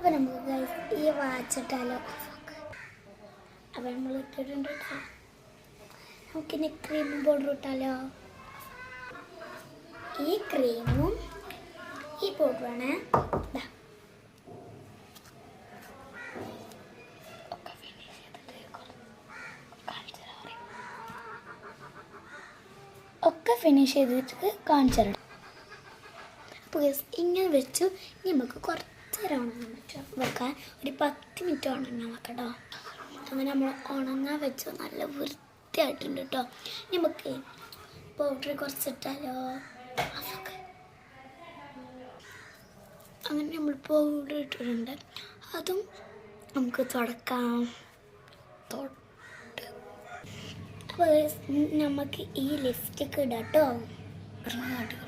അപ്പോൾ നമുക്ക് ഈ വാച്ചിട്ടാലോ. അപ്പോൾ നമ്മൾ ഇട്ടിട്ടുണ്ട് കേട്ടോ. നമുക്കിനി ക്രീം പൗഡർ ഇട്ടാലോ. ഈ ക്രീമും ഈ പൗഡറാണ്. ഒക്കെ ഫിനിഷ് ചെയ്തിട്ട് കാണിച്ചു തരണം. അപ്പോൾ ഇങ്ങനെ വെച്ചു. നമുക്ക് കുറച്ച് നേരം ഉണങ്ങാൻ വെക്കാൻ ഒരു 10 മിനിറ്റ് ഉണങ്ങാൻ വെക്കട്ടോ. അങ്ങനെ നമ്മൾ ഉണങ്ങാൻ വെച്ചു. നല്ല വൃത്തിയായിട്ടുണ്ട് കേട്ടോ. നമുക്ക് പൗഡർ കുറച്ചിട്ടാലോ. അങ്ങനെ നമ്മൾ പൗഡർ ഇട്ടിട്ടുണ്ട്. അതും നമുക്ക് തുടക്കാം. അപ്പോൾ നമുക്ക് ഈ ലിപ്സ്റ്റിക്ക് ഇടാം കേട്ടോ.